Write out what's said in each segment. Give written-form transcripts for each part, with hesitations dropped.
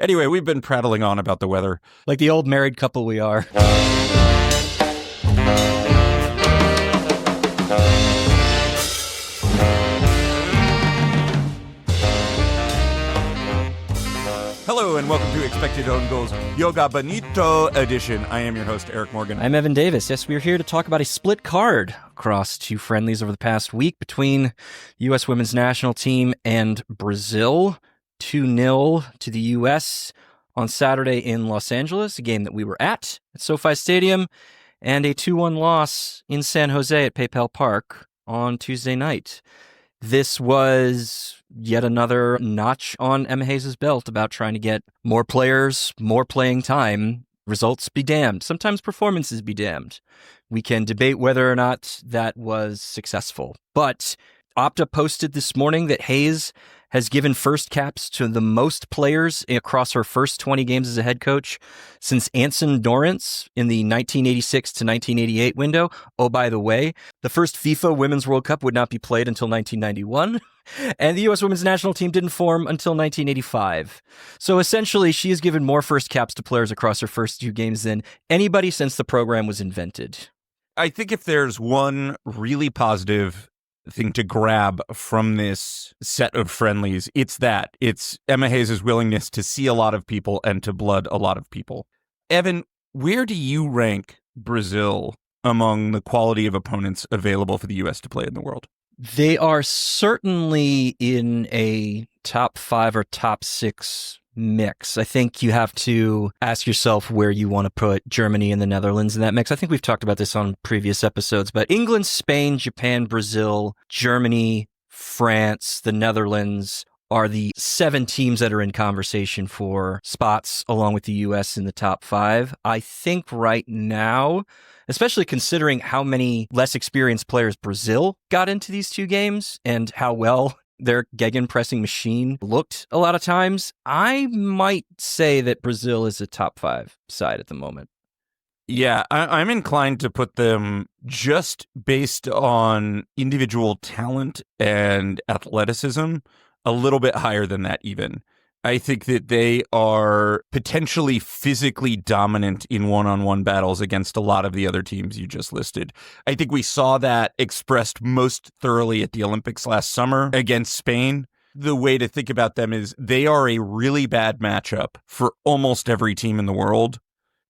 Anyway, we've been prattling on about the weather. Like the old married couple we are. Hello and welcome to Expected Own Goals Yoga Bonito edition. I am your host, Eric Morgan. I'm Evan Davis. Yes, we're here to talk about a split card across two friendlies over the past week between U.S. women's national team and Brazil. 2-0 to the U.S. on Saturday in Los Angeles, a game that we were at SoFi Stadium, and a 2-1 loss in San Jose at PayPal Park on Tuesday night. This was yet another notch on Emma Hayes' belt about trying to get more players, more playing time. Results be damned. Sometimes performances be damned. We can debate whether or not that was successful. But Opta posted this morning that Hayes has given first caps to the most players across her first 20 games as a head coach since Anson Dorrance in the 1986 to 1988 window. Oh, by the way, the first FIFA Women's World Cup would not be played until 1991, and the U.S. women's national team didn't form until 1985. So essentially, she has given more first caps to players across her first two games than anybody since the program was invented. I think if there's one really positive thing to grab from this set of friendlies, it's Emma Hayes' willingness to see a lot of people and to blood a lot of people. Evan, where do you rank Brazil among the quality of opponents available for the U.S. to play in the world? They are certainly in a top 5 or top 6 mix. I think you have to ask yourself where you want to put Germany and the Netherlands in that mix. I think we've talked about this on previous episodes, but England, Spain, Japan, Brazil, Germany, France, the Netherlands are the 7 teams that are in conversation for spots along with the US in the top 5. I think right now, especially considering how many less experienced players Brazil got into these two games and how well their gegenpressing machine looked a lot of times, I might say that Brazil is a top 5 side at the moment. Yeah, I'm inclined to put them just based on individual talent and athleticism a little bit higher than that even. I think that they are potentially physically dominant in one-on-one battles against a lot of the other teams you just listed. I think we saw that expressed most thoroughly at the Olympics last summer against Spain. The way to think about them is they are a really bad matchup for almost every team in the world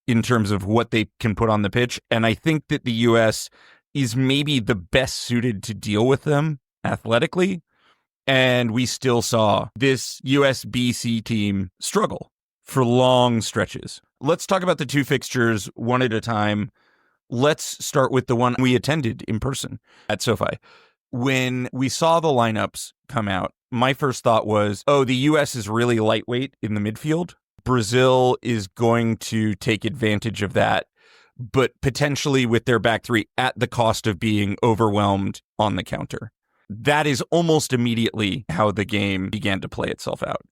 in terms of what they can put on the pitch. And I think that the U.S. is maybe the best suited to deal with them athletically. And we still saw this USBC team struggle for long stretches. Let's talk about the two fixtures one at a time. Let's start with the one we attended in person at SoFi. When we saw the lineups come out, my first thought was, oh, the U.S. is really lightweight in the midfield. Brazil is going to take advantage of that, but potentially with their back three at the cost of being overwhelmed on the counter. That is almost immediately how the game began to play itself out.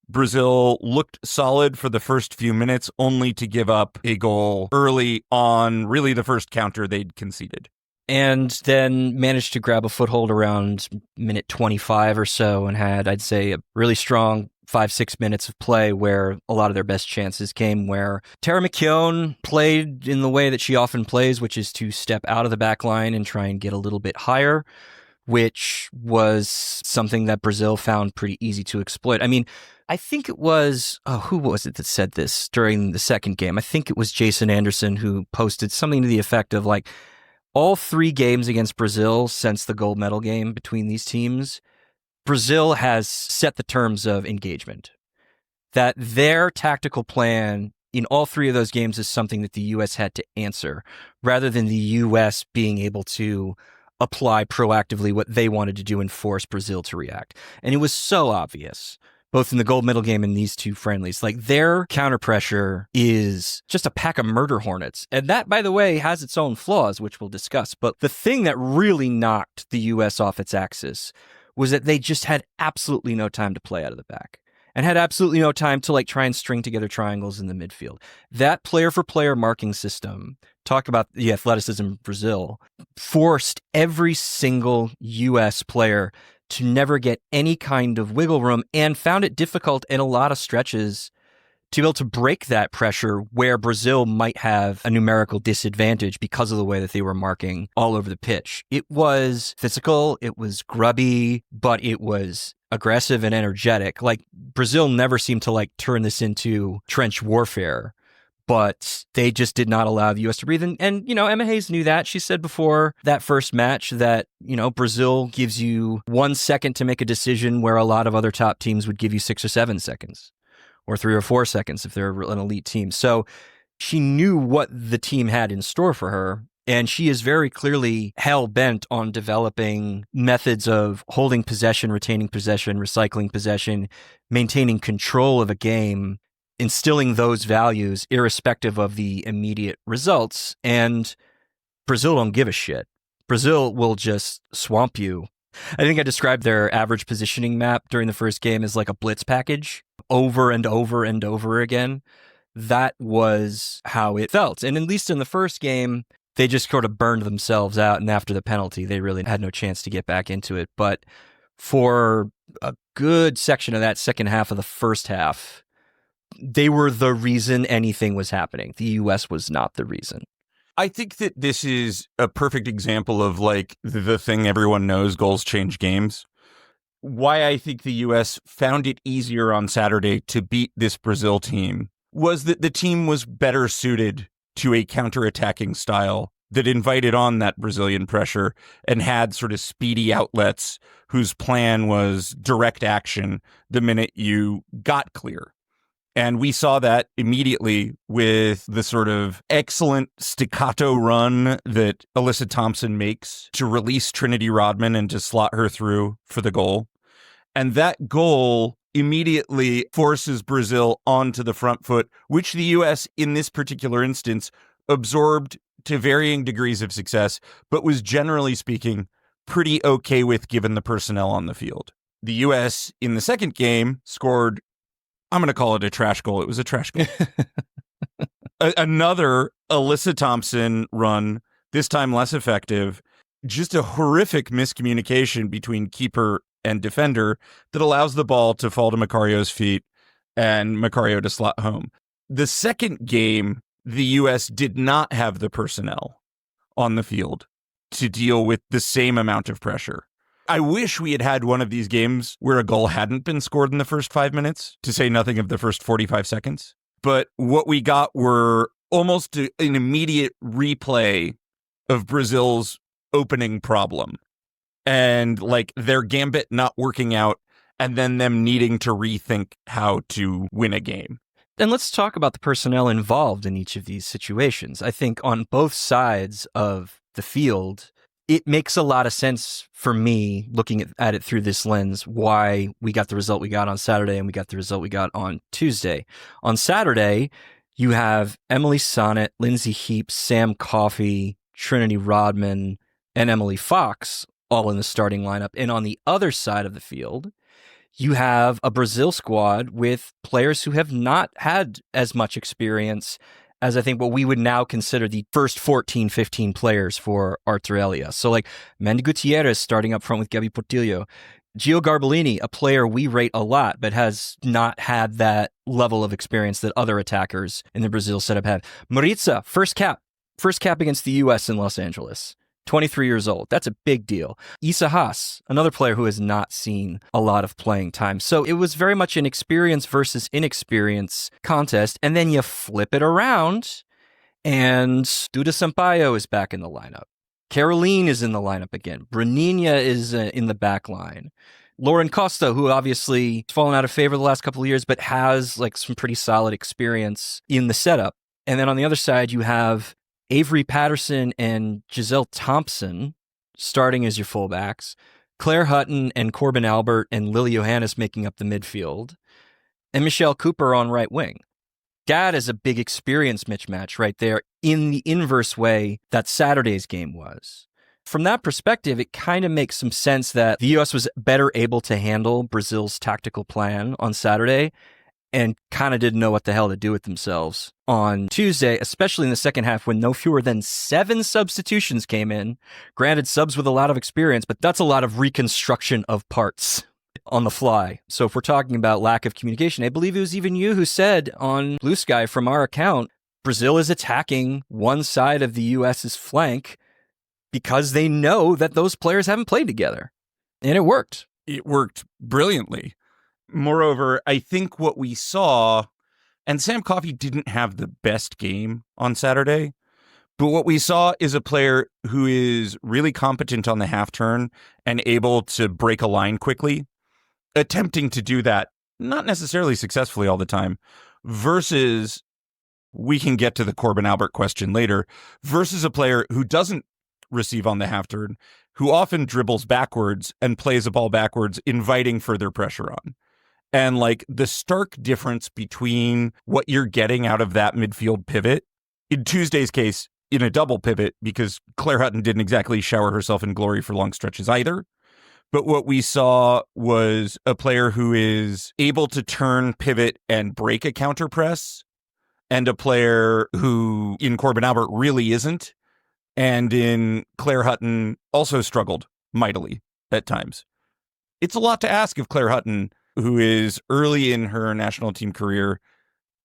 Brazil looked solid for the first few minutes, only to give up a goal early on, really the first counter they'd conceded. And then managed to grab a foothold around minute 25 or so and had, I'd say, a really strong 5-6 minutes of play where a lot of their best chances came, where Tara McKeown played in the way that she often plays, which is to step out of the back line and try and get a little bit higher, which was something that Brazil found pretty easy to exploit. I mean, I think it was, who was it that said this during the second game? I think it was Jason Anderson who posted something to the effect of like, all 3 games against Brazil since the gold medal game between these teams, Brazil has set the terms of engagement. That their tactical plan in all 3 of those games is something that the U.S. had to answer, rather than the U.S. being able to apply proactively what they wanted to do and force Brazil to react. And it was so obvious, both in the gold medal game and these two friendlies. Like, their counter pressure is just a pack of murder hornets. And that, by the way, has its own flaws, which we'll discuss. But the thing that really knocked the U.S. off its axis was that they just had absolutely no time to play out of the back and had absolutely no time to try and string together triangles in the midfield. That player-for-player marking system, talk about the athleticism of Brazil, forced every single U.S. player to never get any kind of wiggle room and found it difficult in a lot of stretches to be able to break that pressure where Brazil might have a numerical disadvantage because of the way that they were marking all over the pitch. It was physical, it was grubby, but it was aggressive and energetic. Like, Brazil never seemed to like turn this into trench warfare, but they just did not allow the U.S. to breathe. And, you know, Emma Hayes knew that. She said before that first match that, you know, Brazil gives you 1 second to make a decision where a lot of other top teams would give you 6 or 7 seconds, or 3 or 4 seconds if they're an elite team. So she knew what the team had in store for her. And she is very clearly hell-bent on developing methods of holding possession, retaining possession, recycling possession, maintaining control of a game, instilling those values irrespective of the immediate results. And Brazil don't give a shit. Brazil will just swamp you. I think I described their average positioning map during the first game as like a blitz package over and over and over again. That was how it felt. And at least in the first game, they just sort of burned themselves out. And after the penalty, they really had no chance to get back into it. But for a good section of that second half of the first half, they were the reason anything was happening. The U.S. was not the reason. I think that this is a perfect example of like the thing everyone knows, goals change games. Why I think the U.S. found it easier on Saturday to beat this Brazil team was that the team was better suited to a counterattacking style that invited on that Brazilian pressure and had sort of speedy outlets whose plan was direct action the minute you got clear. And we saw that immediately with the sort of excellent staccato run that Alyssa Thompson makes to release Trinity Rodman and to slot her through for the goal. And that goal immediately forces Brazil onto the front foot, which the U.S. in this particular instance absorbed to varying degrees of success, but was generally speaking pretty okay with given the personnel on the field. The U.S. in the second game scored, I'm going to call it a trash goal. It was a trash goal. Another Alyssa Thompson run, this time less effective. Just a horrific miscommunication between keeper and defender that allows the ball to fall to Macario's feet and Macario to slot home. The second game, the U.S. did not have the personnel on the field to deal with the same amount of pressure. I wish we had had one of these games where a goal hadn't been scored in the first 5 minutes, to say nothing of the first 45 seconds. But what we got were almost an immediate replay of Brazil's opening problem and like their gambit not working out and then them needing to rethink how to win a game. And let's talk about the personnel involved in each of these situations. I think on both sides of the field, it makes a lot of sense for me looking at it through this lens, why we got the result we got on Saturday and we got the result we got on Tuesday. On Saturday, you have Emily Sonnet, Lindsay Heap, Sam Coffey, Trinity Rodman, and Emily Fox all in the starting lineup. And on the other side of the field, you have a Brazil squad with players who have not had as much experience as I think what we would now consider the first 14, 15 players for Arthur Elias. So like Mandy Gutierrez starting up front with Gabby Portillo. Gio Garbellini, a player we rate a lot, but has not had that level of experience that other attackers in the Brazil setup have. Maritza, first cap against the U.S. in Los Angeles. 23 years old. That's a big deal. Isa Haas, another player who has not seen a lot of playing time. So it was very much an experience versus inexperience contest. And then you flip it around and Duda Sampaio is back in the lineup. Caroline is in the lineup again. Bruninha is in the back line. Lauren Costa, who obviously has fallen out of favor the last couple of years, but has like some pretty solid experience in the setup. And then on the other side, you have Avery Patterson and Giselle Thompson starting as your fullbacks, Claire Hutton and Corbin Albert and Lily Johannes making up the midfield, and Michelle Cooper on right wing. That is a big experience mismatch right there in the inverse way that Saturday's game was. From that perspective, it kind of makes some sense that the U.S. was better able to handle Brazil's tactical plan on Saturday and kind of didn't know what the hell to do with themselves on Tuesday, especially in the second half when no fewer than 7 substitutions came in. Granted, subs with a lot of experience, but that's a lot of reconstruction of parts. on the fly. So if we're talking about lack of communication, I believe it was even you who said on Blue Sky from our account, Brazil is attacking one side of the US's flank because they know that those players haven't played together. And it worked. It worked brilliantly. Moreover, I think what we saw, and Sam Coffey didn't have the best game on Saturday, but what we saw is a player who is really competent on the half turn and able to break a line quickly, attempting to do that, not necessarily successfully all the time, versus, we can get to the Corbin Albert question later, versus a player who doesn't receive on the half turn, who often dribbles backwards and plays a ball backwards, inviting further pressure on. And like the stark difference between what you're getting out of that midfield pivot, in Tuesday's case, in a double pivot, because Claire Hutton didn't exactly shower herself in glory for long stretches either. But what we saw was a player who is able to turn, pivot, and break a counter press, and a player who in Corbin Albert really isn't, and in Claire Hutton also struggled mightily at times. It's a lot to ask of Claire Hutton, who is early in her national team career.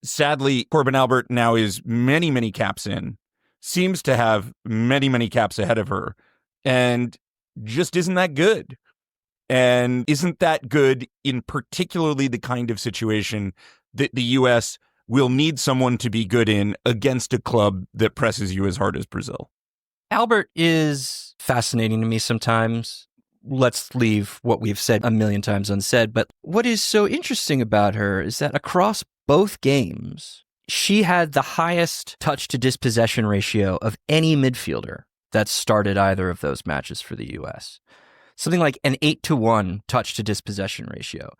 Sadly, Corbin Albert now is many, many caps in, seems to have many, many caps ahead of her, and just isn't that good. And isn't that good in particularly the kind of situation that the U.S. will need someone to be good in against a club that presses you as hard as Brazil. Albert is fascinating to me sometimes. Let's leave what we've said a million times unsaid. But what is so interesting about her is that across both games, she had the highest touch to dispossession ratio of any midfielder that started either of those matches for the U.S. Something like an 8-to-1 touch to dispossession ratio.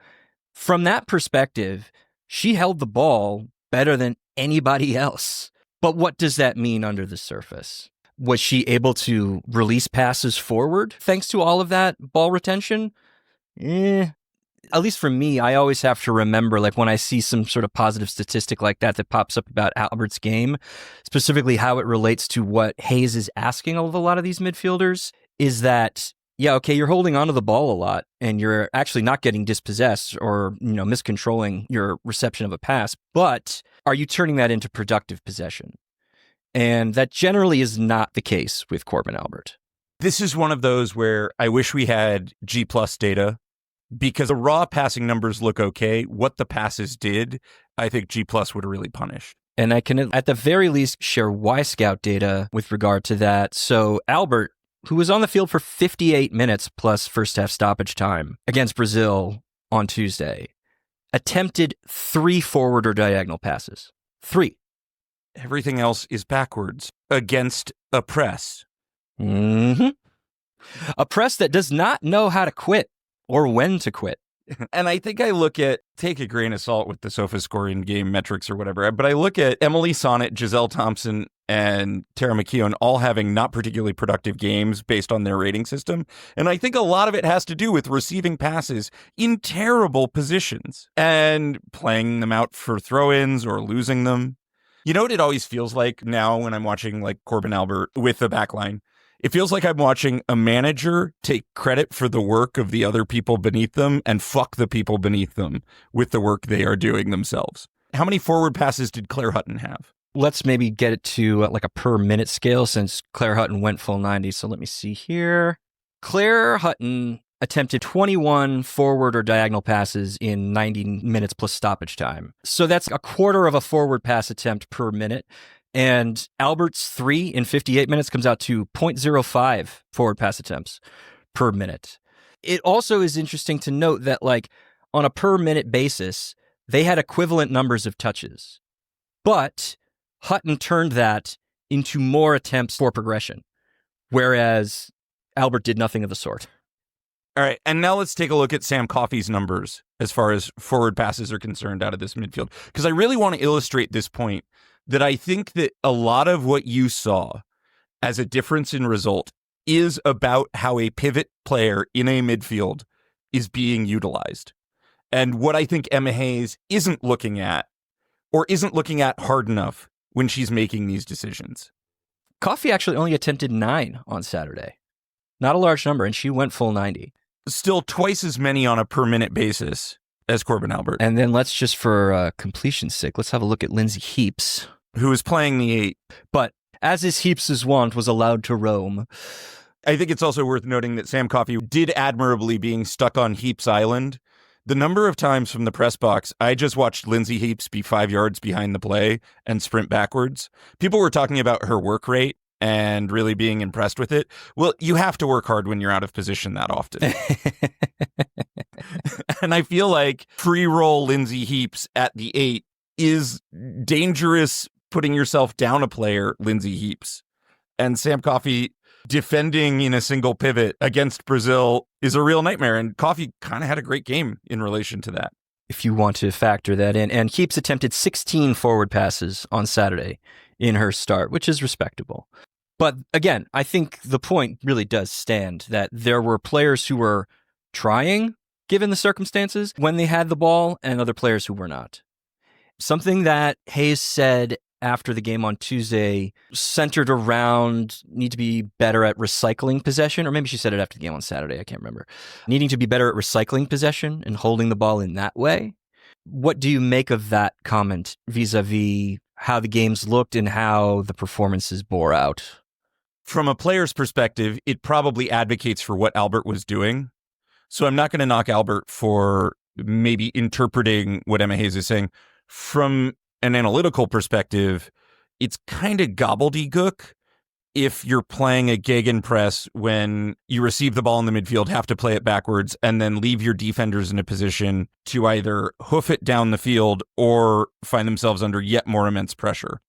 From that perspective, she held the ball better than anybody else. But what does that mean under the surface? Was she able to release passes forward thanks to all of that ball retention? At least for me, I always have to remember, like when I see some sort of positive statistic like that pops up about Albert's game, specifically how it relates to what Hayes is asking of a lot of these midfielders, is that, yeah, okay, you're holding onto the ball a lot and you're actually not getting dispossessed or, miscontrolling your reception of a pass, but are you turning that into productive possession? And that generally is not the case with Corbin Albert. This is one of those where I wish we had G+ data, because the raw passing numbers look okay. What the passes did, I think G+ would have really punished. And I can, at the very least, share Y-Scout data with regard to that. So Albert, who was on the field for 58 minutes plus first half stoppage time against Brazil on Tuesday, attempted 3 forward or diagonal passes. 3. Everything else is backwards against a press. Mm-hmm. A press that does not know how to quit or when to quit. And I think I look at, take a grain of salt with the SofaScore game metrics or whatever, but I look at Emily Sonnet, Giselle Thompson, and Tara McKeown all having not particularly productive games based on their rating system. And I think a lot of it has to do with receiving passes in terrible positions and playing them out for throw-ins or losing them. You know what it always feels like now when I'm watching like Corbin Albert with the backline? It feels like I'm watching a manager take credit for the work of the other people beneath them and fuck the people beneath them with the work they are doing themselves. How many forward passes did Claire Hutton have? Let's maybe get it to like a per minute scale since Claire Hutton went full 90. So let me see here. Claire Hutton attempted 21 forward or diagonal passes in 90 minutes plus stoppage time. So that's a quarter of a forward pass attempt per minute. And Albert's 3 in 58 minutes comes out to 0.05 forward pass attempts per minute. It also is interesting to note that, like, on a per minute basis, they had equivalent numbers of touches. But Hutton turned that into more attempts for progression, whereas Albert did nothing of the sort. All right, and now let's take a look at Sam Coffey's numbers as far as forward passes are concerned out of this midfield, because I really want to illustrate this point that I think that a lot of what you saw as a difference in result is about how a pivot player in a midfield is being utilized. And what I think Emma Hayes isn't looking at, or isn't looking at hard enough when she's making these decisions. Coffey actually only attempted 9 on Saturday. Not a large number, and she went full 90. Still twice as many on a per minute basis as Corbin Albert. And then let's just, for completion's sake, let's have a look at Lindsay Heaps, who is playing the 8. but as is Heaps' wont, was allowed to roam. I think it's also worth noting that Sam Coffey did admirably being stuck on Heaps Island. The number of times from the press box, I just watched Lindsay Heaps be 5 yards behind the play and sprint backwards. People were talking about her work rate and really being impressed with it. Well, you have to work hard when you're out of position that often. And I feel like free roll Lindsay Heaps at the 8 is dangerous, putting yourself down a player, Lindsay Heaps. And Sam Coffey defending in a single pivot against Brazil is a real nightmare. And Coffey kind of had a great game in relation to that. If you want to factor that in. And Heaps attempted 16 forward passes on Saturday in her start, which is respectable. But again, I think the point really does stand that there were players who were trying, given the circumstances, when they had the ball, and other players who were not. Something that Hayes said after the game on Tuesday centered around need to be better at recycling possession, or maybe she said it after the game on Saturday, I can't remember. Needing to be better at recycling possession and holding the ball in that way. What do you make of that comment vis-a-vis how the games looked and how the performances bore out? From a player's perspective, it probably advocates for what Albert was doing. So I'm not going to knock Albert for maybe interpreting what Emma Hayes is saying. From an analytical perspective, it's kind of gobbledygook if you're playing a gegenpress when you receive the ball in the midfield, have to play it backwards, and then leave your defenders in a position to either hoof it down the field or find themselves under yet more immense pressure.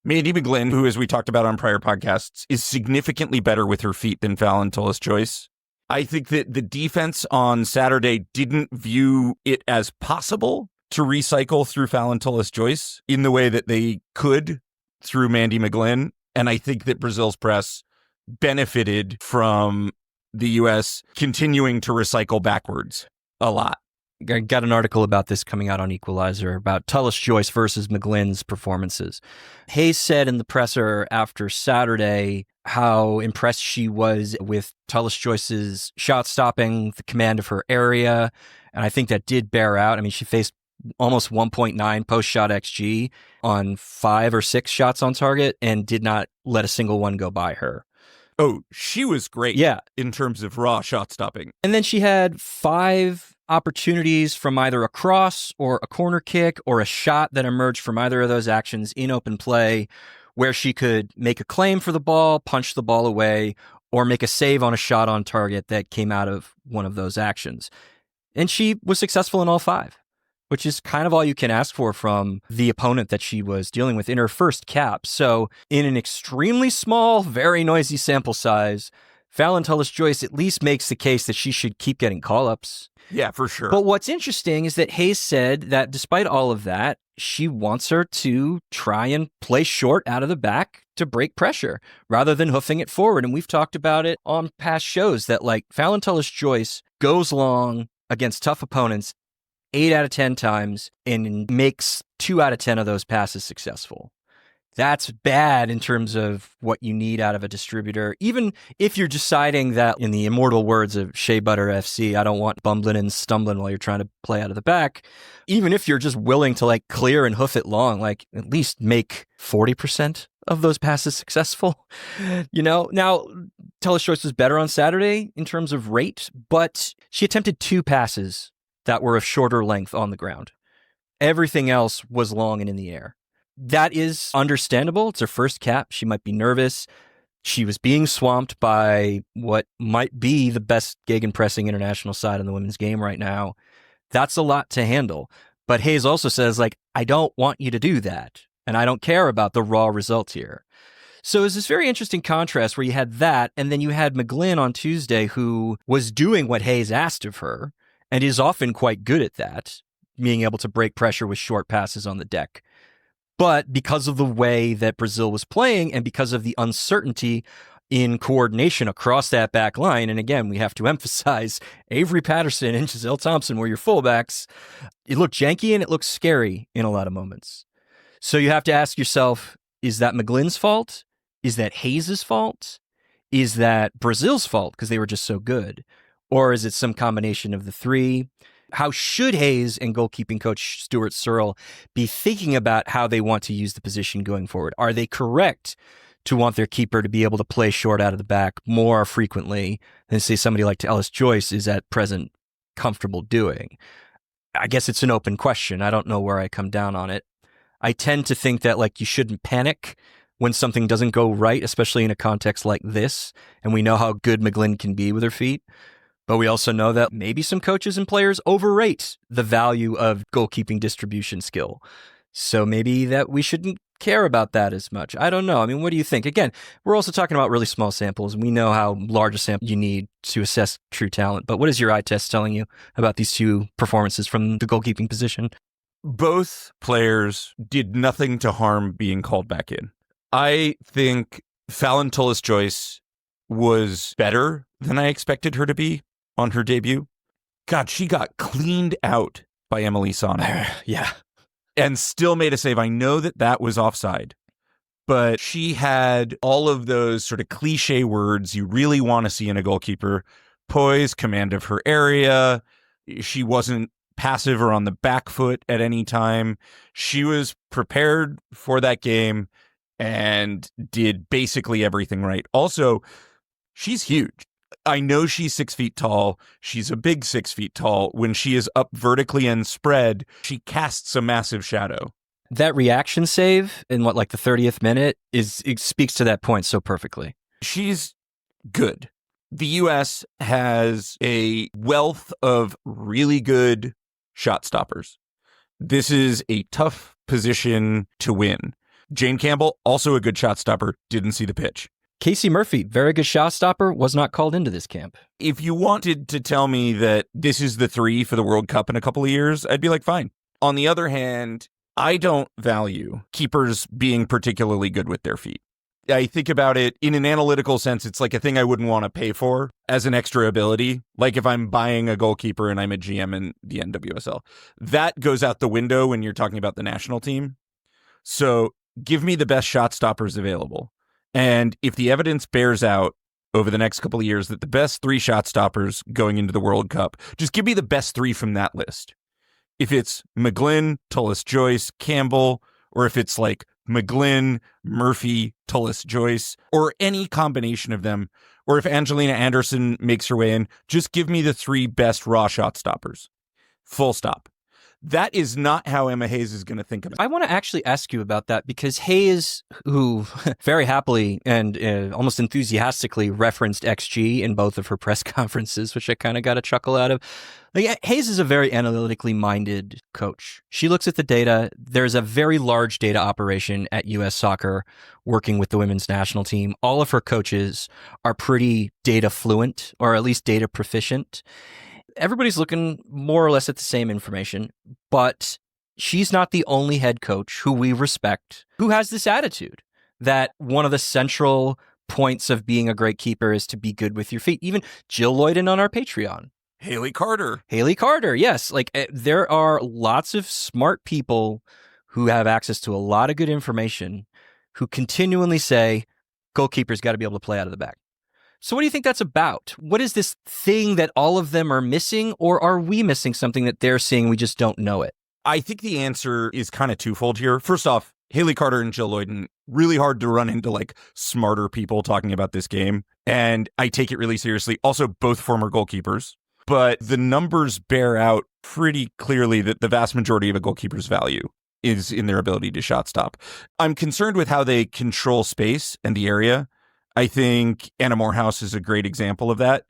Mandy McGlynn, who, as we talked about on prior podcasts, is significantly better with her feet than Fallon Tullis-Joyce. I think that the defense on Saturday didn't view it as possible to recycle through Fallon Tullis-Joyce in the way that they could through Mandy McGlynn. And I think that Brazil's press benefited from the U.S. continuing to recycle backwards a lot. I got an article about this coming out on Equalizer about Tullis-Joyce versus McGlynn's performances. Hayes said in the presser after Saturday how impressed she was with Tullis-Joyce's shot stopping, the command of her area. And I think that did bear out. I mean, she faced almost 1.9 post-shot XG on 5 or 6 shots on target and did not let a single one go by her. Oh, she was great. Yeah. In terms of raw shot stopping. And then she had 5 opportunities from either a cross or a corner kick or a shot that emerged from either of those actions in open play where she could make a claim for the ball, punch the ball away, or make a save on a shot on target that came out of one of those actions. And she was successful in all 5. Which is kind of all you can ask for from the opponent that she was dealing with in her first cap. So in an extremely small, very noisy sample size, Fallon Tullis-Joyce at least makes the case that she should keep getting call-ups. Yeah, for sure. But what's interesting is that Hayes said that despite all of that, she wants her to try and play short out of the back to break pressure rather than hoofing it forward. And we've talked about it on past shows that like Fallon Tullis-Joyce goes long against tough opponents 8 out of 10 times and makes 2 out of 10 of those passes successful. That's bad in terms of what you need out of a distributor. Even if you're deciding that, in the immortal words of Shea Butter FC, I don't want bumbling and stumbling while you're trying to play out of the back. Even if you're just willing to like clear and hoof it long, like at least make 40% of those passes successful. You know, now Tullis-Joyce was better on Saturday in terms of rate, but she attempted 2 passes that were of shorter length on the ground. Everything else was long and in the air. That is understandable. It's her first cap. She might be nervous. She was being swamped by what might be the best gegenpressing international side in the women's game right now. That's a lot to handle. But Hayes also says, like, I don't want you to do that. And I don't care about the raw results here. So it's this very interesting contrast where you had that, and then you had McGlynn on Tuesday who was doing what Hayes asked of her, and is often quite good at that, being able to break pressure with short passes on the deck. But because of the way that Brazil was playing and because of the uncertainty in coordination across that back line, and again, we have to emphasize Avery Patterson and Giselle Thompson were your fullbacks, it looked janky and it looked scary in a lot of moments. So you have to ask yourself, is that McGlynn's fault? Is that Hayes' fault? Is that Brazil's fault because they were just so good? Or is it some combination of the three? How should Hayes and goalkeeping coach Stuart Searle be thinking about how they want to use the position going forward? Are they correct to want their keeper to be able to play short out of the back more frequently than, say, somebody like Ellis Joyce is at present comfortable doing? I guess it's an open question. I don't know where I come down on it. I tend to think that, like, you shouldn't panic when something doesn't go right, especially in a context like this. And we know how good McGlynn can be with her feet. But we also know that maybe some coaches and players overrate the value of goalkeeping distribution skill. So maybe that we shouldn't care about that as much. I don't know. I mean, what do you think? Again, we're also talking about really small samples. We know how large a sample you need to assess true talent. But what is your eye test telling you about these two performances from the goalkeeping position? Both players did nothing to harm being called back in. I think Fallon Tullis-Joyce was better than I expected her to be on her debut. God, she got cleaned out by Emily Sonnet. Yeah. And still made a save. I know that was offside, but she had all of those sort of cliche words you really want to see in a goalkeeper: poise, command of her area. She wasn't passive or on the back foot at any time. She was prepared for that game and did basically everything right. Also, she's huge. I know she's 6 feet tall. She's a big 6 feet tall. When she is up vertically and spread, she casts a massive shadow. That reaction save in the 30th minute it speaks to that point so perfectly. She's good. The U.S. has a wealth of really good shot stoppers. This is a tough position to win. Jane Campbell, also a good shot stopper, didn't see the pitch. Casey Murphy, very good shot stopper, was not called into this camp. If you wanted to tell me that this is the three for the World Cup in a couple of years, I'd be like, fine. On the other hand, I don't value keepers being particularly good with their feet. I think about it in an analytical sense. It's like a thing I wouldn't want to pay for as an extra ability. Like if I'm buying a goalkeeper and I'm a GM in the NWSL, that goes out the window when you're talking about the national team. So give me the best shot stoppers available. And if the evidence bears out over the next couple of years that the best three shot stoppers going into the World Cup, just give me the best three from that list. If it's McGlynn, Tullis-Joyce, Campbell, or if it's like McGlynn, Murphy, Tullis-Joyce, or any combination of them, or if Angelina Anderson makes her way in, just give me the three best raw shot stoppers. Full stop. That is not how Emma Hayes is going to think about it. I want to actually ask you about that because Hayes, who very happily and almost enthusiastically referenced XG in both of her press conferences, which I kind of got a chuckle out of. Hayes is a very analytically minded coach. She looks at the data. There's a very large data operation at U.S. Soccer working with the women's national team. All of her coaches are pretty data fluent, or at least data proficient. Everybody's looking more or less at the same information, but she's not the only head coach who we respect who has this attitude that one of the central points of being a great keeper is to be good with your feet. Even Jill Lloyden on our Patreon. Haley Carter, yes. There are lots of smart people who have access to a lot of good information who continually say, goalkeeper's got to be able to play out of the back. So what do you think that's about? What is this thing that all of them are missing, or are we missing something that they're seeing, we just don't know it? I think the answer is kind of twofold here. First off, Haley Carter and Jill Lloyden, really hard to run into smarter people talking about this game. And I take it really seriously. Also, both former goalkeepers. But the numbers bear out pretty clearly that the vast majority of a goalkeeper's value is in their ability to shot stop. I'm concerned with how they control space and the area. I think Anna Morehouse is a great example of that.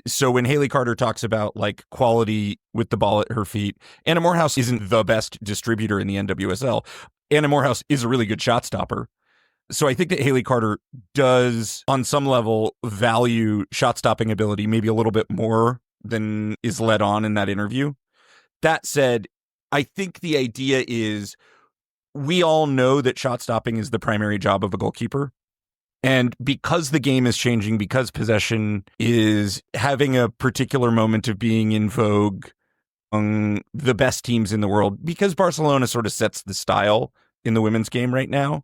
So when Haley Carter talks about quality with the ball at her feet, Anna Morehouse isn't the best distributor in the NWSL. Anna Morehouse is a really good shot stopper. So I think that Haley Carter does, on some level, value shot stopping ability maybe a little bit more than is led on in that interview. That said, I think the idea is we all know that shot stopping is the primary job of a goalkeeper. And because the game is changing, because possession is having a particular moment of being in vogue among the best teams in the world, because Barcelona sort of sets the style in the women's game right now,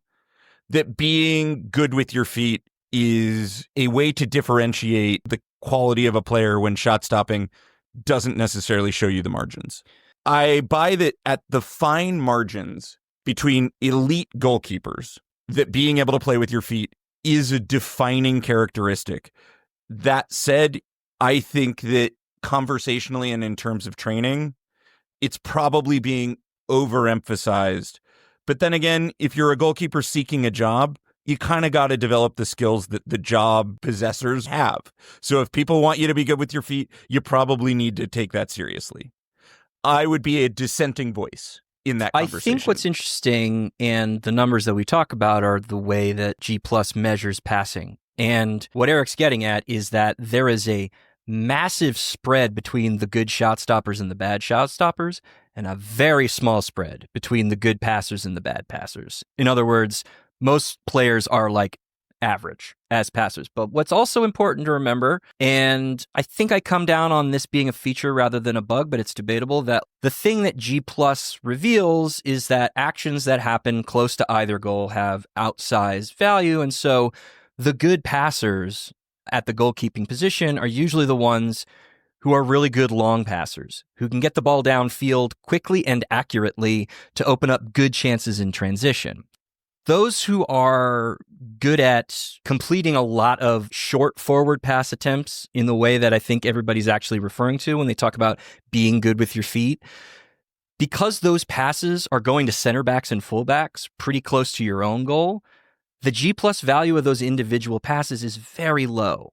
that being good with your feet is a way to differentiate the quality of a player when shot stopping doesn't necessarily show you the margins. I buy that at the fine margins between elite goalkeepers, that being able to play with your feet is a defining characteristic. That said, I think that conversationally and in terms of training, it's probably being overemphasized. But then again, if you're a goalkeeper seeking a job, you kind of got to develop the skills that the job possessors have. So if people want you to be good with your feet, you probably need to take that seriously. I would be a dissenting voice in that conversation. I think what's interesting, and the numbers that we talk about, are the way that G Plus measures passing. And what Eric's getting at is that there is a massive spread between the good shot stoppers and the bad shot stoppers, and a very small spread between the good passers and the bad passers. In other words, most players are like average as passers. But what's also important to remember, and I think I come down on this being a feature rather than a bug, but it's debatable, that the thing that G Plus reveals is that actions that happen close to either goal have outsized value. And so the good passers at the goalkeeping position are usually the ones who are really good long passers, who can get the ball downfield quickly and accurately to open up good chances in transition. Those who are good at completing a lot of short forward pass attempts in the way that I think everybody's actually referring to when they talk about being good with your feet, because those passes are going to center backs and fullbacks pretty close to your own goal, the G plus value of those individual passes is very low.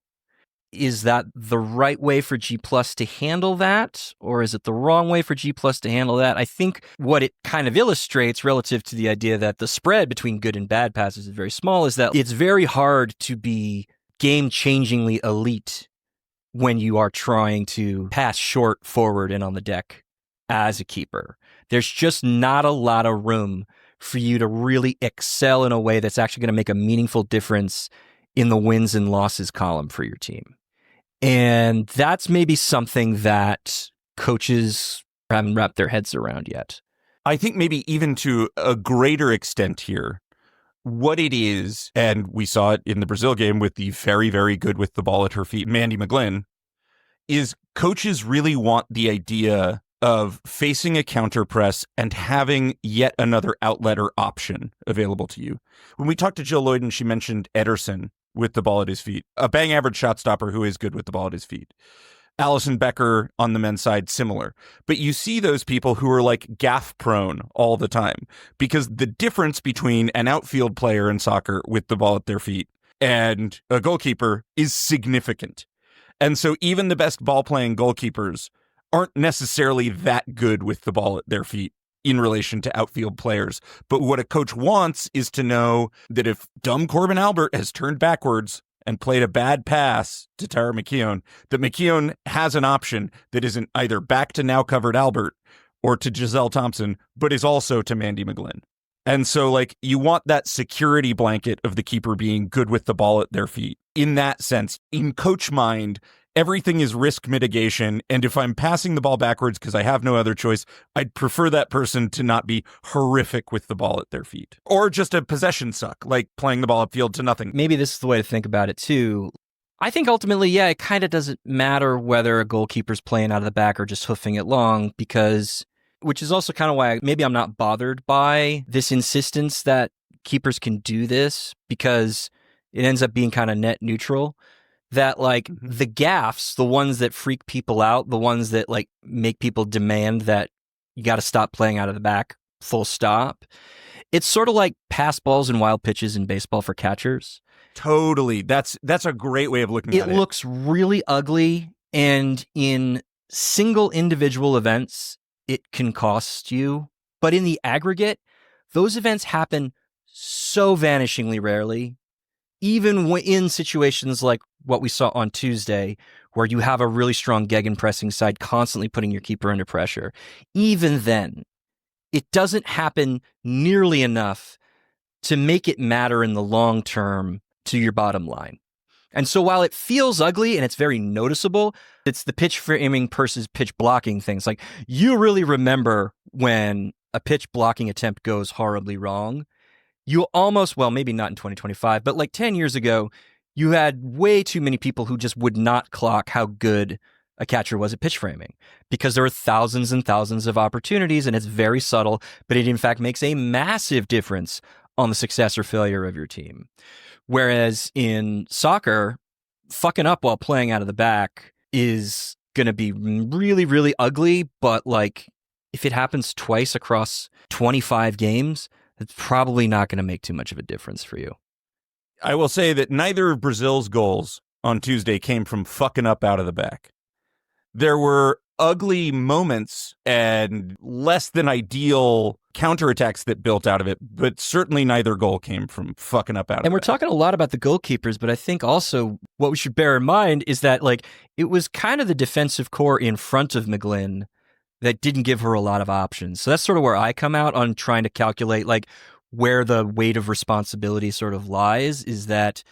Is that the right way for G plus to handle that? Or is it the wrong way for G plus to handle that? I think what it kind of illustrates relative to the idea that the spread between good and bad passes is very small is that it's very hard to be game-changingly elite when you are trying to pass short forward and on the deck as a keeper. There's just not a lot of room for you to really excel in a way that's actually going to make a meaningful difference in the wins and losses column for your team. And that's maybe something that coaches haven't wrapped their heads around yet. I think maybe even to a greater extent here, what it is, and we saw it in the Brazil game with the very, very good with the ball at her feet, Mandy McGlynn, is coaches really want the idea of facing a counter press and having yet another outlet or option available to you. When we talked to Jill Lloyd and she mentioned Ederson with the ball at his feet, a bang average shot stopper who is good with the ball at his feet. Alison Becker on the men's side, similar. But you see those people who are like gaff prone all the time, because the difference between an outfield player in soccer with the ball at their feet and a goalkeeper is significant. And so even the best ball playing goalkeepers aren't necessarily that good with the ball at their feet in relation to outfield players. But what a coach wants is to know that if dumb Corbin Albert has turned backwards and played a bad pass to Tara McKeown, that McKeown has an option that isn't either back to now covered Albert or to Giselle Thompson, but is also to Mandy McGlynn. And so, like, you want that security blanket of the keeper being good with the ball at their feet. In that sense, in coach mind, everything is risk mitigation. And if I'm passing the ball backwards because I have no other choice, I'd prefer that person to not be horrific with the ball at their feet. Or just a possession suck, like playing the ball upfield to nothing. Maybe this is the way to think about it, too. I think ultimately, yeah, it kind of doesn't matter whether a goalkeeper's playing out of the back or just hoofing it long, because, which is also kind of why maybe I'm not bothered by this insistence that keepers can do this, because it ends up being kind of net neutral. That, like, the gaffes, the ones that freak people out, the ones that, like, make people demand that you got to stop playing out of the back, full stop. It's sort of like pass balls and wild pitches in baseball for catchers. Totally. That's a great way of looking at it. It looks really ugly, and in single individual events, it can cost you. But in the aggregate, those events happen so vanishingly rarely, even in situations like what we saw on Tuesday, where you have a really strong gegenpressing side constantly putting your keeper under pressure. Even then, it doesn't happen nearly enough to make it matter in the long term to your bottom line. And so while it feels ugly and it's very noticeable, it's the pitch framing versus pitch blocking things. Like, you really remember when a pitch blocking attempt goes horribly wrong. You almost, well, maybe not in 2025, but like 10 years ago, you had way too many people who just would not clock how good a catcher was at pitch framing because there were thousands and thousands of opportunities, and it's very subtle, but it in fact makes a massive difference on the success or failure of your team. Whereas in soccer, fucking up while playing out of the back is going to be really, really ugly, but like if it happens twice across 25 games, it's probably not going to make too much of a difference for you. I will say that neither of Brazil's goals on Tuesday came from fucking up out of the back. There were ugly moments and less than ideal counterattacks that built out of it, but certainly neither goal came from fucking up out of it. And we're talking a lot about the goalkeepers, but I think also what we should bear in mind is that like it was kind of the defensive core in front of McGlynn that didn't give her a lot of options. So that's sort of where I come out on trying to calculate like where the weight of responsibility sort of lies, is that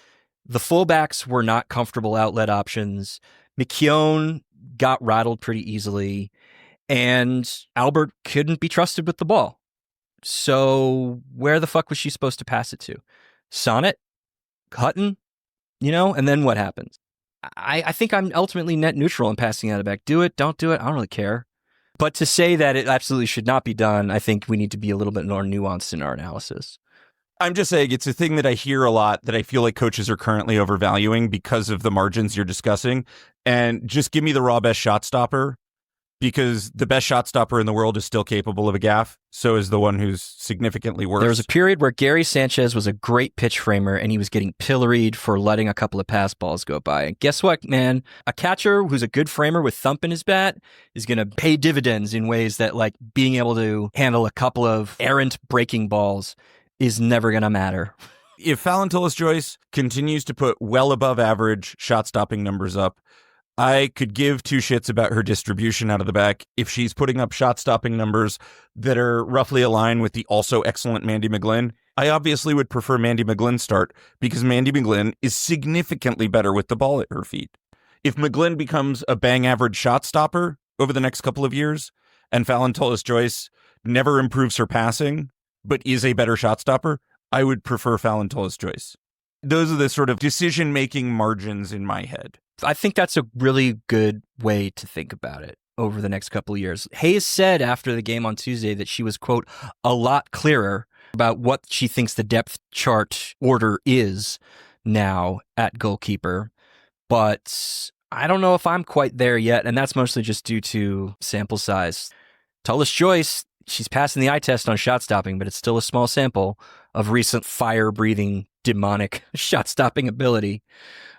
the fullbacks were not comfortable outlet options. McKeown got rattled pretty easily, and Albert couldn't be trusted with the ball. So where the fuck was she supposed to pass it to? Sonnet? Hutton? And then what happens? I think I'm ultimately net neutral in passing out of back. Do it, don't do it, I don't really care. But to say that it absolutely should not be done, I think we need to be a little bit more nuanced in our analysis. I'm just saying it's a thing that I hear a lot that I feel like coaches are currently overvaluing because of the margins you're discussing. And just give me the raw best shot stopper, because the best shot stopper in the world is still capable of a gaff. So is the one who's significantly worse. There was a period where Gary Sanchez was a great pitch framer and he was getting pilloried for letting a couple of pass balls go by. And guess what, man? A catcher who's a good framer with thump in his bat is going to pay dividends in ways that like being able to handle a couple of errant breaking balls is never going to matter. If Fallon Tullis-Joyce continues to put well above average shot stopping numbers up, I could give two shits about her distribution out of the back if she's putting up shot-stopping numbers that are roughly aligned with the also excellent Mandy McGlynn. I obviously would prefer Mandy McGlynn start because Mandy McGlynn is significantly better with the ball at her feet. If McGlynn becomes a bang-average shot stopper over the next couple of years and Fallon Tullis-Joyce never improves her passing but is a better shot stopper, I would prefer Fallon Tullis-Joyce. Those are the sort of decision-making margins in my head. I think that's a really good way to think about it over the next couple of years. Hayes said after the game on Tuesday that she was, quote, a lot clearer about what she thinks the depth chart order is now at goalkeeper. But I don't know if I'm quite there yet, and that's mostly just due to sample size. Tullis-Joyce, she's passing the eye test on shot stopping, but it's still a small sample of recent fire-breathing, demonic shot stopping ability.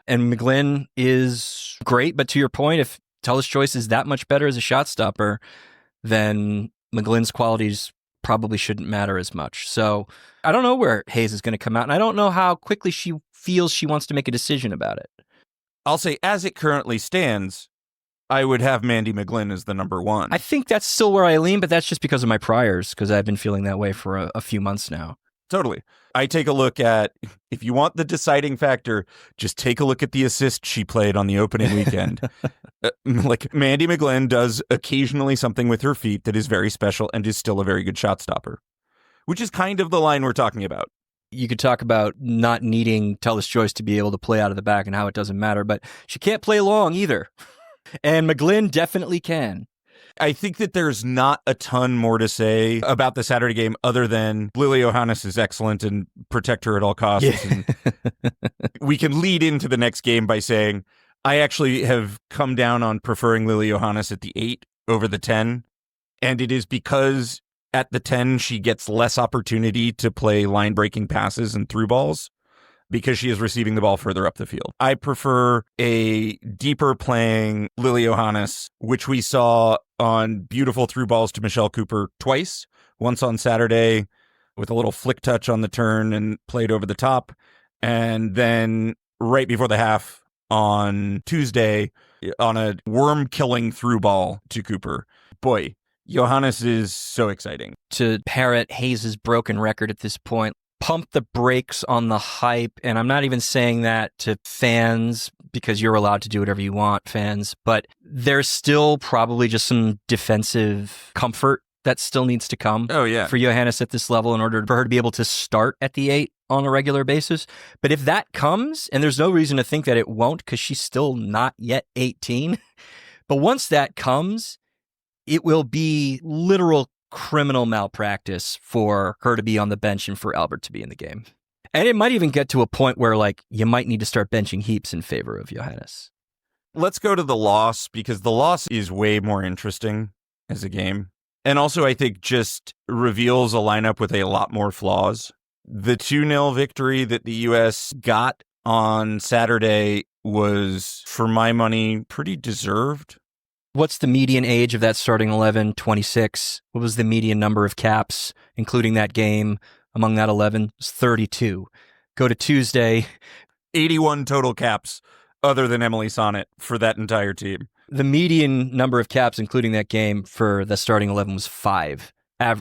And McGlynn is great, but to your point, if Tullis-Joyce is that much better as a shot stopper, then McGlynn's qualities probably shouldn't matter as much. So I don't know where Hayes is going to come out, and I don't know how quickly she feels she wants to make a decision about it. I'll say, as it currently stands, I would have Mandy McGlynn as the number one. I think that's still where I lean, but that's just because of my priors, because I've been feeling that way for a few months now. Totally. I take a look at, if you want the deciding factor, just take a look at the assist she played on the opening weekend. Like, Mandy McGlynn does occasionally something with her feet that is very special and is still a very good shot stopper, which is kind of the line we're talking about. You could talk about not needing Tullis-Joyce to be able to play out of the back and how it doesn't matter, but she can't play long either. And McGlynn definitely can. I think that there's not a ton more to say about the Saturday game other than Lily Johannes is excellent and protect her at all costs. Yeah. And we can lead into the next game by saying I actually have come down on preferring Lily Johannes at the 8 over the 10. And it is because at the 10, she gets less opportunity to play line-breaking passes and through balls because she is receiving the ball further up the field. I prefer a deeper playing Lily Johannes, which we saw on beautiful through balls to Michelle Cooper twice, once on Saturday with a little flick touch on the turn and played over the top. And then right before the half on Tuesday on a worm-killing through ball to Cooper. Boy, Johannes is so exciting. To parrot Hayes' broken record at this point, pump the brakes on the hype. And I'm not even saying that to fans because you're allowed to do whatever you want, fans. But there's still probably just some defensive comfort that still needs to come Oh, yeah. for Johannes at this level in order for her to be able to start at the 8 on a regular basis. But if that comes, and there's no reason to think that it won't because she's still not yet 18, but once that comes, it will be literal criminal malpractice for her to be on the bench and for Albert to be in the game. And it might even get to a point where, like, you might need to start benching Heaps in favor of Johannes. Let's go to the loss, because the loss is way more interesting as a game. And also, I think, just reveals a lineup with a lot more flaws. The 2-0 victory that the U.S. got on Saturday was, for my money, pretty deserved. What's the median age of that starting 11? 26. What was the median number of caps, including that game, among that 11? It was 32. Go to Tuesday. 81 total caps, other than Emily Sonnet, for that entire team. The median number of caps, including that game, for the starting 11 was 5.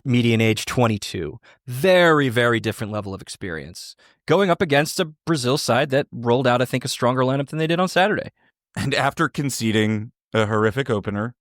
Median age 22. Very, very different level of experience. Going up against a Brazil side that rolled out, I think, a stronger lineup than they did on Saturday. And after conceding a horrific opener,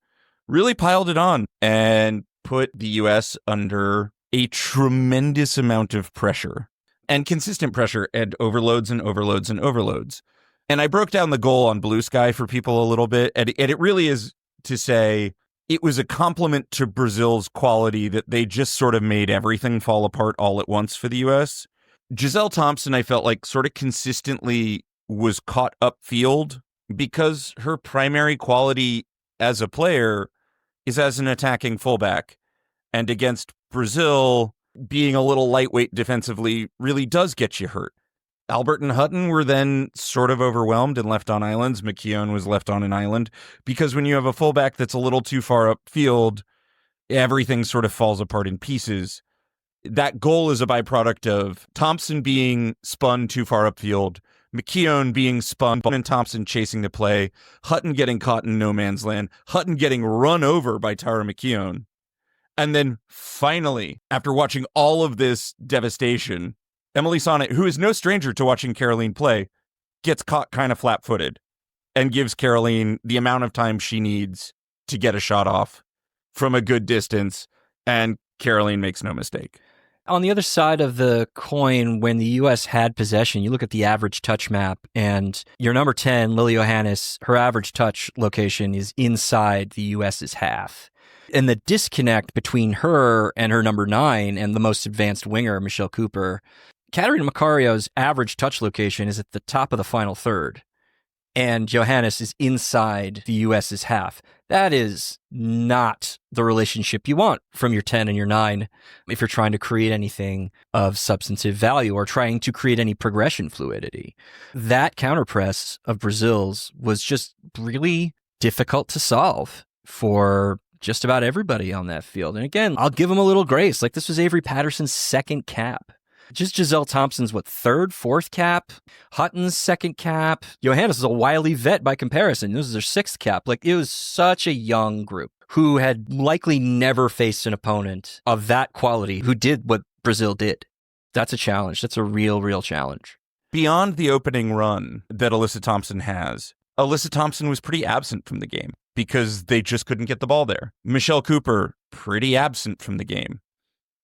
really piled it on and put the U.S. under a tremendous amount of pressure, and consistent pressure, and overloads and overloads and overloads. And I broke down the goal on Blue Sky for people a little bit, and it really is to say it was a compliment to Brazil's quality that they just sort of made everything fall apart all at once for the U.S. Giselle Thompson, I felt like, sort of consistently was caught upfield because her primary quality as a player is as an attacking fullback. And against Brazil, being a little lightweight defensively really does get you hurt. Albert and Hutton were then sort of overwhelmed and left on islands. McKeown was left on an island because when you have a fullback that's a little too far upfield, everything sort of falls apart in pieces. That goal is a byproduct of Thompson being spun too far upfield, McKeown being spun and Thompson chasing the play, Hutton getting caught in no man's land, Hutton getting run over by Tara McKeown. And then finally, after watching all of this devastation, Emily Sonnet, who is no stranger to watching Caroline play, gets caught kind of flat-footed and gives Caroline the amount of time she needs to get a shot off from a good distance, and Caroline makes no mistake. On the other side of the coin, when the U.S. had possession, you look at the average touch map, and your number 10, Lily Johannes, her average touch location is inside the U.S.'s half. And the disconnect between her and her number 9 and the most advanced winger, Michelle Cooper, Catarina Macario's average touch location is at the top of the final third, and Johannes is inside the U.S.'s half. That is not the relationship you want from your 10 and your 9 if you're trying to create anything of substantive value or trying to create any progression fluidity. That counterpress of Brazil's was just really difficult to solve for just about everybody on that field. And again, I'll give them a little grace. Like, this was Avery Patterson's second cap. Just Giselle Thompson's, third, fourth cap? Hutton's second cap? Johannes is a wily vet by comparison. This is her sixth cap. Like, it was such a young group who had likely never faced an opponent of that quality who did what Brazil did. That's a challenge. That's a real, real challenge. Beyond the opening run that Alyssa Thompson has, Alyssa Thompson was pretty absent from the game because they just couldn't get the ball there. Michelle Cooper, pretty absent from the game.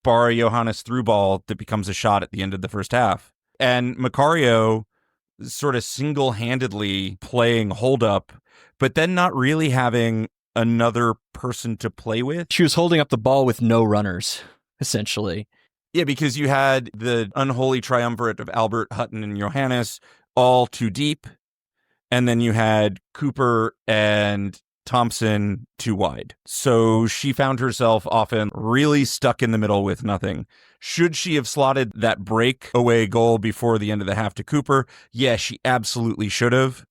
Bar a Johannes through ball that becomes a shot at the end of the first half. And Macario sort of single-handedly playing hold up, but then not really having another person to play with. She was holding up the ball with no runners, essentially. Yeah, because you had the unholy triumvirate of Albert, Hutton, and Johannes all too deep. And then you had Cooper and Thompson too wide. So she found herself often really stuck in the middle with nothing. Should she have slotted that breakaway goal before the end of the half to Cooper? Yeah, she absolutely should have.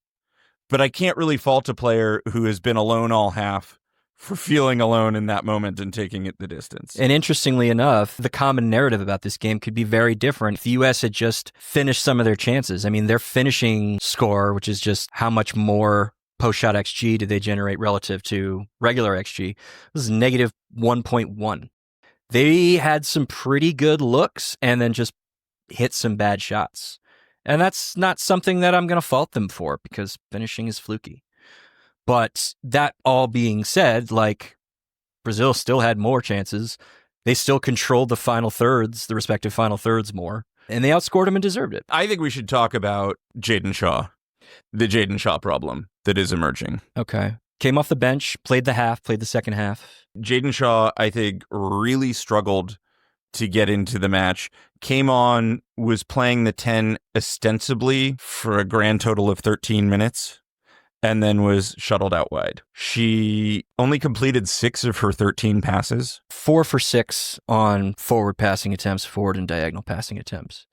But I can't really fault a player who has been alone all half for feeling alone in that moment and taking it the distance. And interestingly enough, the common narrative about this game could be very different if the U.S. had just finished some of their chances. I mean, their finishing score, which is just how much more post-shot XG did they generate relative to regular XG, was negative 1.1. They had some pretty good looks and then just hit some bad shots. And that's not something that I'm going to fault them for because finishing is fluky. But that all being said, like, Brazil still had more chances. They still controlled the final thirds, the respective final thirds more, and they outscored them and deserved it. I think we should talk about Jaden Shaw, the Jaden Shaw problem that is emerging. Okay. Came off the bench, played the second half. Jaden Shaw, I think, really struggled to get into the match. Came on, was playing the 10 ostensibly for a grand total of 13 minutes, and then was shuttled out wide. She only completed 6 of her 13 passes. 4 for 6 on forward passing attempts, forward and diagonal passing attempts,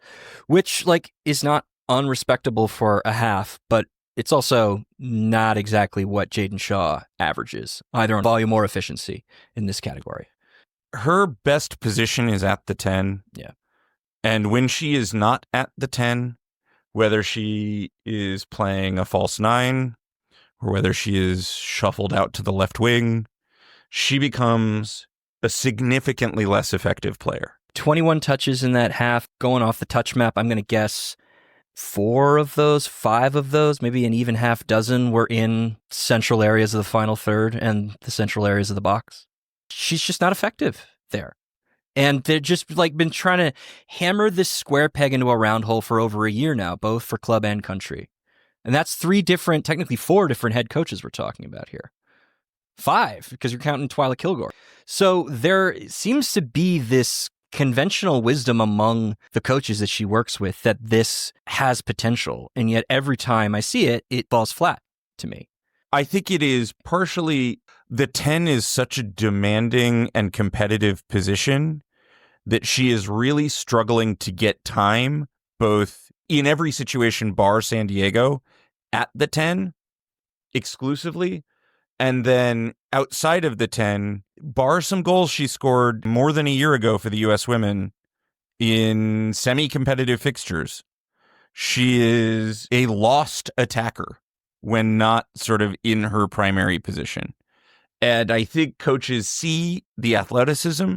which is not unrespectable for a half, but it's also not exactly what Jaden Shaw averages, either on volume or efficiency in this category. Her best position is at the 10. Yeah. And when she is not at the 10, whether she is playing a false 9 or whether she is shuffled out to the left wing, she becomes a significantly less effective player. 21 touches in that half, going off the touch map. I'm going to guess 4 of those, 5 of those, maybe an even half dozen were in central areas of the final third and the central areas of the box. She's just not effective there. And they've just been trying to hammer this square peg into a round hole for over a year now, both for club and country. And that's technically 4 different head coaches we're talking about here. 5, because you're counting Twyla Kilgore. So there seems to be this conventional wisdom among the coaches that she works with that this has potential. And yet every time I see it, it falls flat to me. I think it is partially the 10 is such a demanding and competitive position that she is really struggling to get time, both in every situation bar San Diego, at the 10 exclusively, and then outside of the 10, bar some goals she scored more than a year ago for the U.S. women in semi-competitive fixtures. She is a lost attacker when not sort of in her primary position. And I think coaches see the athleticism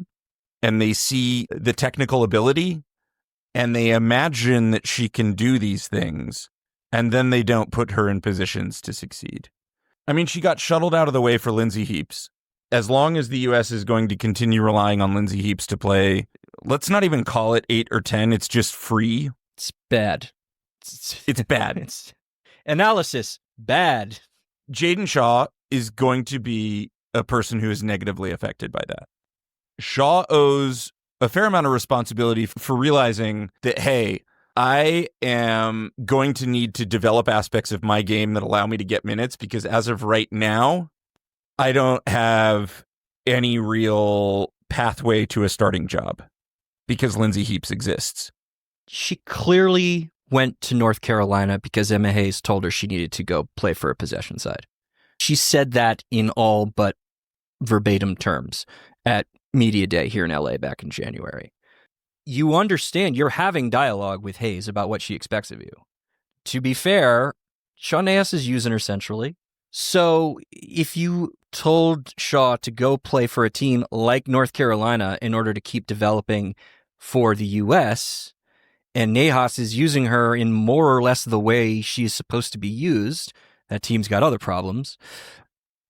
and they see the technical ability and they imagine that she can do these things, and then they don't put her in positions to succeed. I mean, she got shuttled out of the way for Lindsay Heaps. As long as the U.S. is going to continue relying on Lindsay Heaps to play, let's not even call it 8 or 10, it's just free. It's bad. It's bad. It's analysis, bad. Jaden Shaw is going to be a person who is negatively affected by that. Shaw owes a fair amount of responsibility for realizing that, hey, I am going to need to develop aspects of my game that allow me to get minutes, because as of right now, I don't have any real pathway to a starting job because Lindsay Heaps exists. She clearly went to North Carolina because Emma Hayes told her she needed to go play for a possession side. She said that in all but verbatim terms at Media Day here in LA back in January. You understand you're having dialogue with Hayes about what she expects of you. To be fair, Shaw Naos is using her centrally. So if you told Shaw to go play for a team like North Carolina in order to keep developing for the U.S., and Naos is using her in more or less the way she is supposed to be used, that team's got other problems,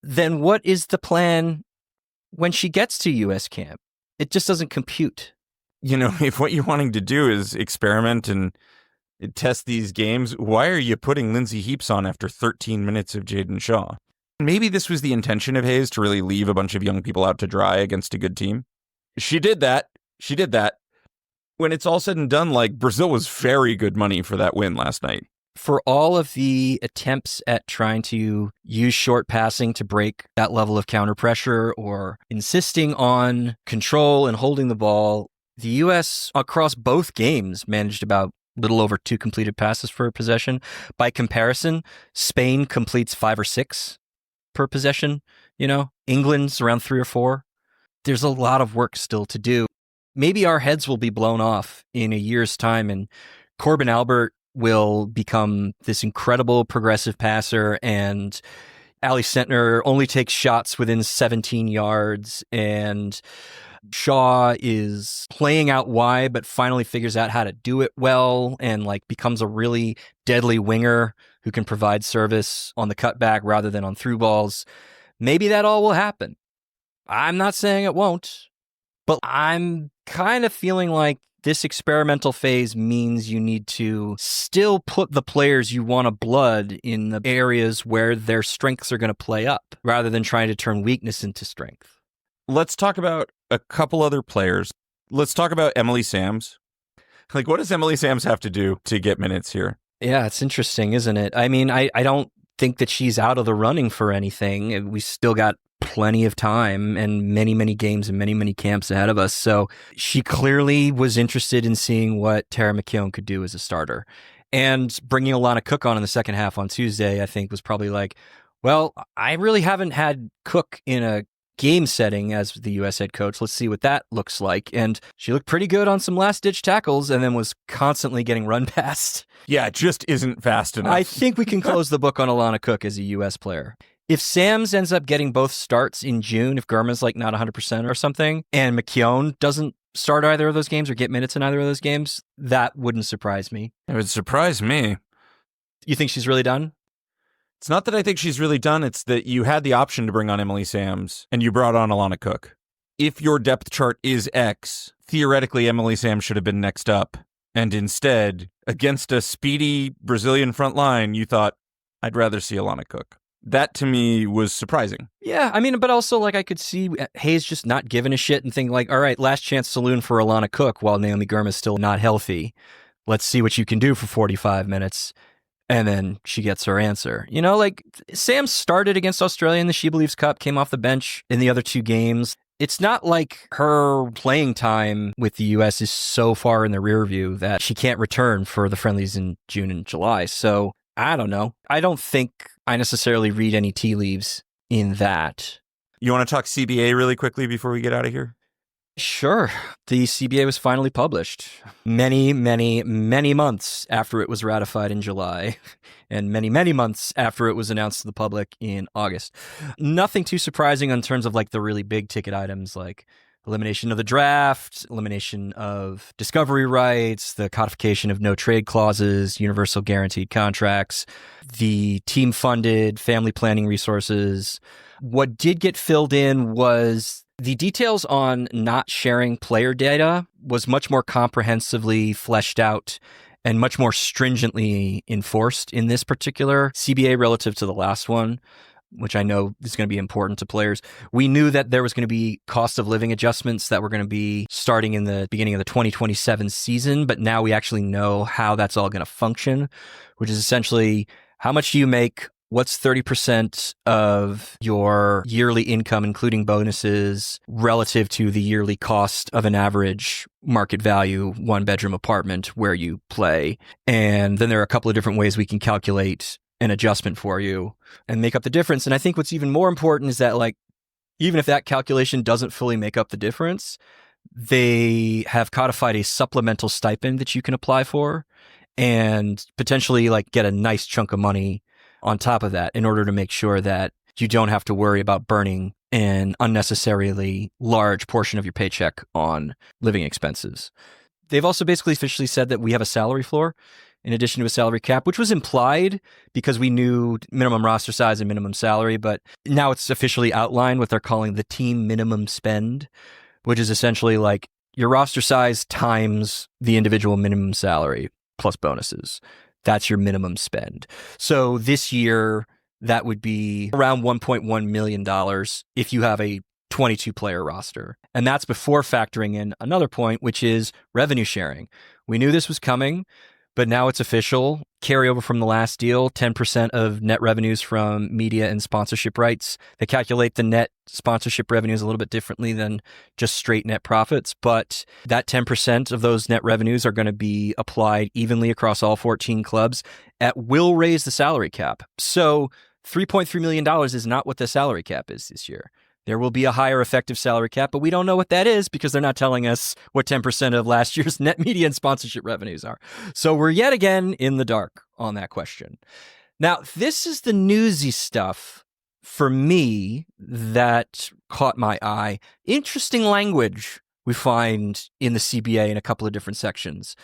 then what is the plan when she gets to U.S. camp? It just doesn't compute. You know, if what you're wanting to do is experiment and test these games, why are you putting Lindsay Heaps on after 13 minutes of Jaden Shaw? Maybe this was the intention of Hayes, to really leave a bunch of young people out to dry against a good team. She did that. When it's all said and done, Brazil was very good money for that win last night. For all of the attempts at trying to use short passing to break that level of counter pressure or insisting on control and holding the ball, the U.S. across both games managed about little over 2 completed passes per possession. By comparison, Spain completes 5 or 6 per possession. England's around 3 or 4. There's a lot of work still to do. Maybe our heads will be blown off in a year's time and Corbin Albert will become this incredible progressive passer and Ali Sentner only takes shots within 17 yards and Shaw is playing out wide but finally figures out how to do it well and becomes a really deadly winger who can provide service on the cutback rather than on through balls. Maybe that all will happen. I'm not saying it won't, but I'm kind of feeling like this experimental phase means you need to still put the players you want to blood in the areas where their strengths are going to play up, rather than trying to turn weakness into strength. Let's talk about a couple other players. Let's talk about Emily Sams. Like, what does Emily Sams have to do to get minutes here? Yeah, it's interesting, isn't it? I mean, I don't think that she's out of the running for anything. We still got plenty of time and many, many games and many, many camps ahead of us. So she clearly was interested in seeing what Tara McKeown could do as a starter. And bringing Alana Cook on in the second half on Tuesday, I think was probably like, well, I really haven't had Cook in a game setting as the U.S. head coach. Let's see what that looks like. And she looked pretty good on some last-ditch tackles and then was constantly getting run past. Yeah, it just isn't fast enough. I think we can close the book on Alana Cook as a U.S. player. If Sams ends up getting both starts in June, if Gurma's like not 100% or something, and McKeown doesn't start either of those games or get minutes in either of those games, that wouldn't surprise me. It would surprise me. You think she's really done? It's not that I think she's really done. It's that you had the option to bring on Emily Sams, and you brought on Alana Cook. If your depth chart is X, theoretically Emily Sams should have been next up. And instead, against a speedy Brazilian front line, you thought, I'd rather see Alana Cook. That to me was surprising. Yeah, I mean, but also like I could see Hayes just not giving a shit and think like, all right, last chance saloon for Alana Cook while Naomi Gurma's still not healthy. Let's see what you can do for 45 minutes. And then she gets her answer. You know, like Sam started against Australia in the She Believes Cup, came off the bench in the other two games. It's not like her playing time with the U.S. is so far in the rear view that she can't return for the friendlies in June and July. So I don't know. I don't think I necessarily read any tea leaves in that. You want to talk CBA really quickly before we get out of here? Sure. The CBA was finally published many, many, many months after it was ratified in July and many, many months after it was announced to the public in August. Nothing too surprising in terms of like the really big ticket items like elimination of the draft, elimination of discovery rights, the codification of no trade clauses, universal guaranteed contracts, the team funded family planning resources. What did get filled in was the details on not sharing player data was much more comprehensively fleshed out and much more stringently enforced in this particular CBA relative to the last one, which I know is going to be important to players. We knew that there was going to be cost of living adjustments that were going to be starting in the beginning of the 2027 season, but now we actually know how that's all going to function, which is essentially how much do you make? What's 30% of your yearly income, including bonuses, relative to the yearly cost of an average market value one-bedroom apartment where you play? And then there are a couple of different ways we can calculate an adjustment for you and make up the difference. And I think what's even more important is that, like, even if that calculation doesn't fully make up the difference, they have codified a supplemental stipend that you can apply for and potentially like get a nice chunk of money on top of that in order to make sure that you don't have to worry about burning an unnecessarily large portion of your paycheck on living expenses. They've also basically officially said that we have a salary floor in addition to a salary cap, which was implied because we knew minimum roster size and minimum salary, but now it's officially outlined what they're calling the team minimum spend, which is essentially like your roster size times the individual minimum salary plus bonuses. That's your minimum spend. So this year, that would be around $1.1 million if you have a 22-player roster. And that's before factoring in another point, which is revenue sharing. We knew this was coming, but now it's official. Carryover from the last deal, 10% of net revenues from media and sponsorship rights. They calculate the net sponsorship revenues a little bit differently than just straight net profits, but that 10% of those net revenues are going to be applied evenly across all 14 clubs at will raise the salary cap. So $3.3 million is not what the salary cap is this year. There will be a higher effective salary cap, but we don't know what that is because they're not telling us what 10% of last year's net media and sponsorship revenues are. So we're yet again in the dark on that question. Now, this is the newsy stuff for me that caught my eye. Interesting language we find in the CBA in a couple of different sections.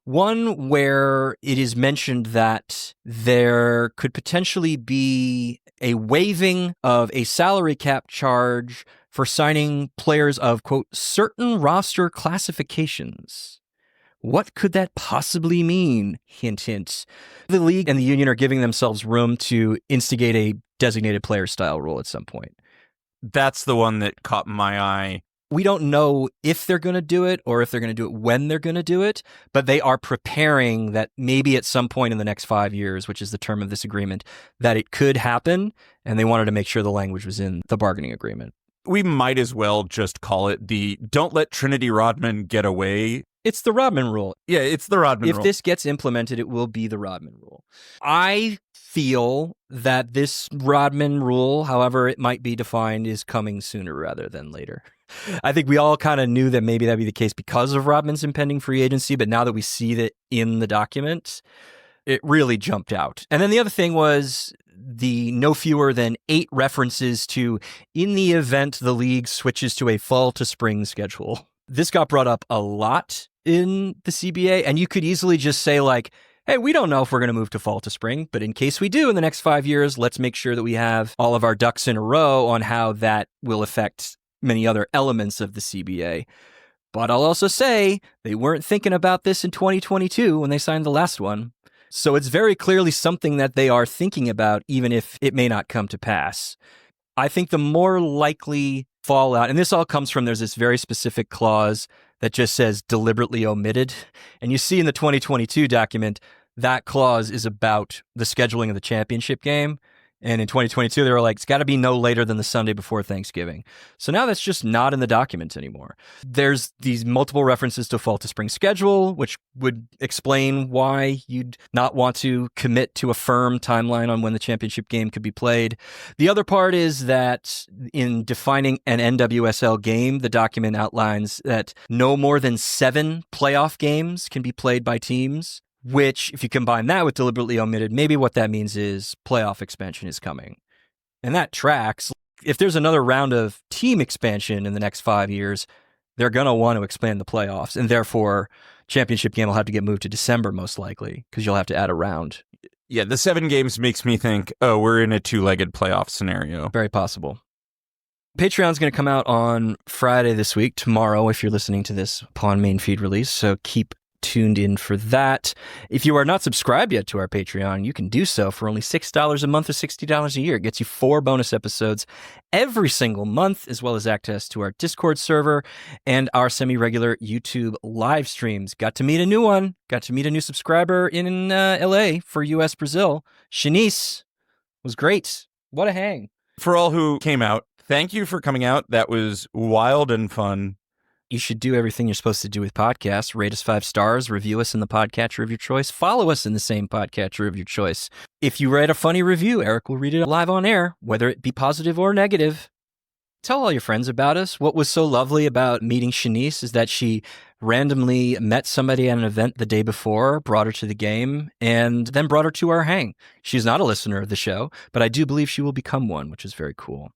One where it is mentioned that there could potentially be a waiving of a salary cap charge for signing players of, quote, certain roster classifications. What could that possibly mean? Hint, hint. The league and the union are giving themselves room to instigate a designated player style rule at some point. That's the one that caught my eye. We don't know if they're going to do it or if they're going to do it when they're going to do it, but they are preparing that maybe at some point in the next 5 years, which is the term of this agreement, that it could happen, and they wanted to make sure the language was in the bargaining agreement. We might as well just call it the don't let Trinity Rodman get away. It's the Rodman rule. Yeah, it's the Rodman rule. If this gets implemented, it will be the Rodman rule. I feel that this Rodman rule, however it might be defined, is coming sooner rather than later. I think we all kind of knew that maybe that'd be the case because of Rodman's impending free agency, but now that we see that in the document, it really jumped out. And then the other thing was the no fewer than 8 references to in the event the league switches to a fall to spring schedule. This got brought up a lot in the CBA, and you could easily just say like, hey, we don't know if we're going to move to fall to spring, but in case we do in the next 5 years, let's make sure that we have all of our ducks in a row on how that will affect many other elements of the CBA. But I'll also say they weren't thinking about this in 2022 when they signed the last one. So it's very clearly something that they are thinking about, even if it may not come to pass. I think the more likely fallout, and this all comes from there's this very specific clause that just says deliberately omitted. And you see in the 2022 document, that clause is about the scheduling of the championship game. And in 2022, they were like, it's got to be no later than the Sunday before Thanksgiving. So now that's just not in the document anymore. There's these multiple references to fall to spring schedule, which would explain why you'd not want to commit to a firm timeline on when the championship game could be played. The other part is that in defining an NWSL game, the document outlines that no more than 7 playoff games can be played by teams. Which, if you combine that with deliberately omitted, maybe what that means is playoff expansion is coming. And that tracks. If there's another round of team expansion in the next 5 years, they're going to want to expand the playoffs. And therefore, championship game will have to get moved to December, most likely, because you'll have to add a round. Yeah, the 7 games makes me think, oh, we're in a 2-legged playoff scenario. Very possible. Patreon's going to come out on Friday this week, tomorrow, if you're listening to this upon main feed release. So keep tuned in for that. If you are not subscribed yet to our Patreon, you can do so for only $6 a month or $60 a year. It gets you 4 bonus episodes every single month, as well as access to our Discord server and our semi-regular YouTube live streams. Got to meet a new one. Got to meet a new subscriber in LA for US Brazil. Shanice was great. What a hang. For all who came out, thank you for coming out. That was wild and fun. You should do everything you're supposed to do with podcasts. Rate us 5 stars, review us in the podcatcher of your choice, follow us in the same podcatcher of your choice. If you write a funny review, Eric will read it live on air, whether it be positive or negative. Tell all your friends about us. What was so lovely about meeting Shanice is that she randomly met somebody at an event the day before, brought her to the game, and then brought her to our hang. She's not a listener of the show, but I do believe she will become one, which is very cool.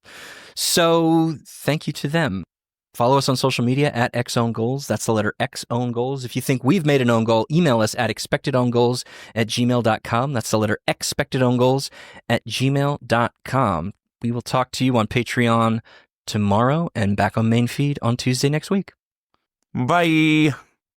So thank you to them. Follow us on social media at XOwnGoals. That's the letter X Own Goals. If you think we've made an own goal, email us at expectedowngoals@gmail.com. That's the letter expectedowngoals@gmail.com. We will talk to you on Patreon tomorrow and back on main feed on Tuesday next week. Bye.